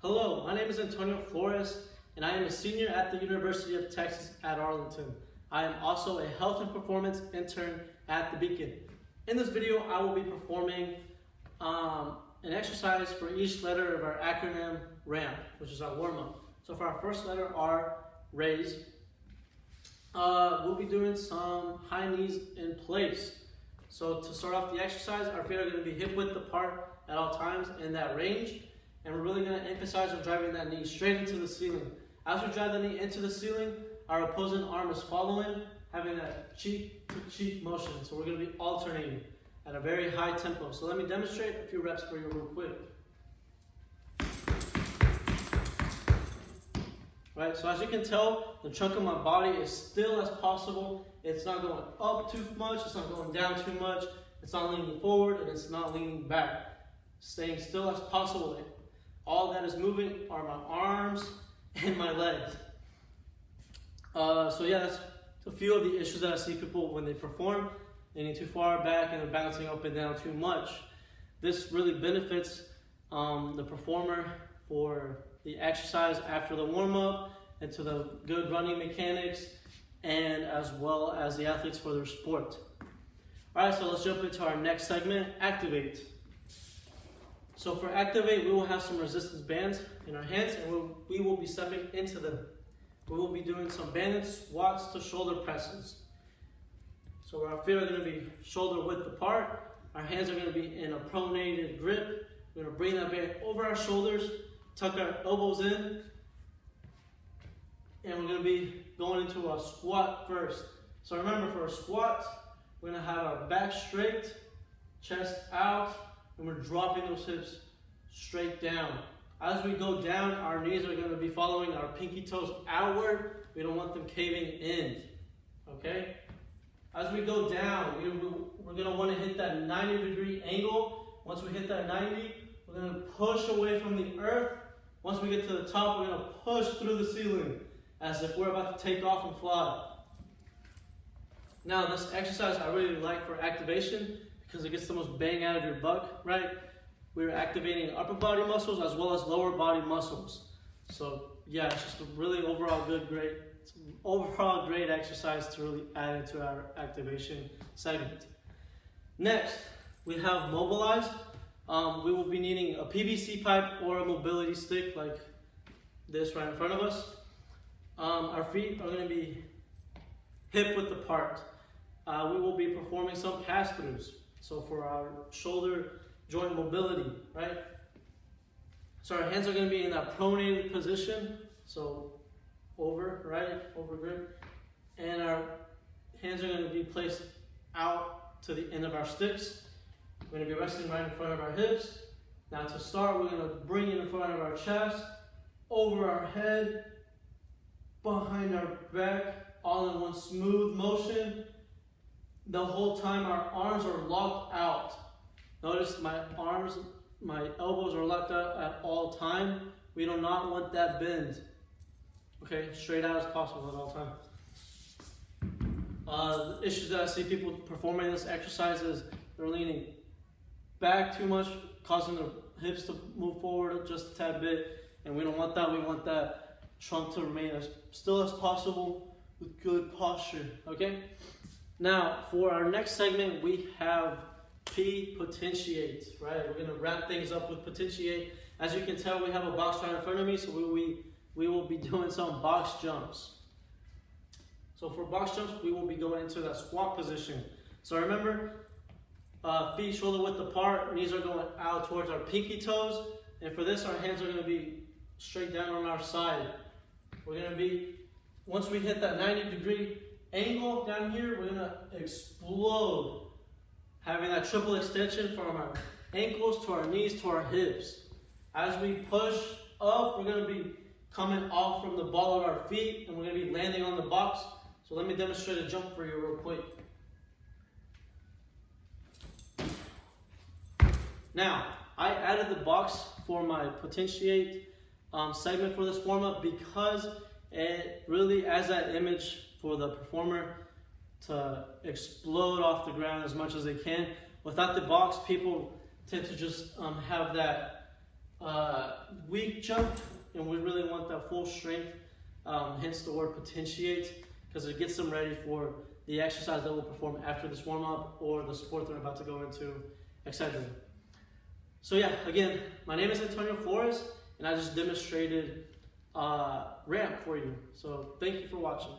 Hello, my name is Antonio Flores, and I am a senior at the University of Texas at Arlington. I am also a health and performance intern at the Beacon. In this video, I will be performing an exercise for each letter of our acronym RAMP, which is our warm-up. So for our first letter R, raise, we'll be doing some high knees in place. So to start off the exercise, our feet are going to be hip width apart at all times in that range. And we're really going to emphasize on driving that knee straight into the ceiling. As we drive the knee into the ceiling, our opposing arm is following, having a cheek-to-cheek motion. So we're going to be alternating at a very high tempo. So let me demonstrate a few reps for you real quick. Right, so as you can tell, the chunk of my body is still as possible. It's not going up too much, it's not going down too much, it's not leaning forward, and it's not leaning back. Staying still as possible. All that is moving are my arms and my legs. So yeah, that's a few of the issues that I see people when they perform. Leaning too far back and they're bouncing up and down too much. This really benefits the performer for the exercise after the warm-up and to the good running mechanics, and as well as the athletes for their sport. All right, so let's jump into our next segment, activate. So for activate, we will have some resistance bands in our hands, and we will be stepping into them. We will be doing some banded squats to shoulder presses. So our feet are going to be shoulder width apart. Our hands are going to be in a pronated grip. We're going to bring that band over our shoulders, tuck our elbows in, and we're going to be going into a squat first. So remember, for a squat, we're going to have our back straight, chest out, and we're dropping those hips straight down. As we go down, our knees are going to be following our pinky toes outward. We don't want them caving in, okay? As we go down, we're going to want to hit that 90-degree angle. Once we hit that 90, we're going to push away from the earth. Once we get to the top, we're going to push through the ceiling as if we're about to take off and fly. Now, this exercise I really like for activation because it gets the most bang out of your buck, right? We're activating upper body muscles as well as lower body muscles. So yeah, it's just a really overall great exercise to really add into our activation segment. Next, we have mobilize. We will be needing a PVC pipe or a mobility stick like this right in front of us. Our feet are going to be hip width apart. We will be performing some pass-throughs. So for our shoulder joint mobility, right? So our hands are going to be in that pronated position. So over, right? Over grip. And our hands are going to be placed out to the end of our sticks. We're going to be resting right in front of our hips. Now to start, we're going to bring it in front of our chest, over our head, behind our back, all in one smooth motion. The whole time our arms are locked out. Notice my elbows are locked out at all time. We do not want that bend. Okay, straight out as possible at all times. The issues that I see people performing this exercise is they're leaning back too much, causing their hips to move forward just a tad bit, and we don't want that. We want that trunk to remain as still as possible with good posture, okay? Now, for our next segment, we have P, potentiate, right? We're gonna wrap things up with potentiate. As you can tell, we have a box right in front of me, so we will be doing some box jumps. So for box jumps, we will be going into that squat position. So remember, feet shoulder width apart, knees are going out towards our pinky toes, and for this, our hands are gonna be straight down on our side. We're gonna be, once we hit that 90-degree angle down here, we're gonna explode, having that triple extension from our ankles to our knees to our hips. As we push up, we're gonna be coming off from the ball of our feet, and we're gonna be landing on the box. So let me demonstrate a jump for you real quick. Now, I added the box for my potentiate segment for this warm-up because it really adds that image for the performer to explode off the ground as much as they can. Without the box, people tend to just have that weak jump, and we really want that full strength, hence the word potentiate, because it gets them ready for the exercise that we'll perform after this warm-up or the sport they're about to go into, etc. So yeah, again, my name is Antonio Flores, and I just demonstrated ramp for you. So thank you for watching.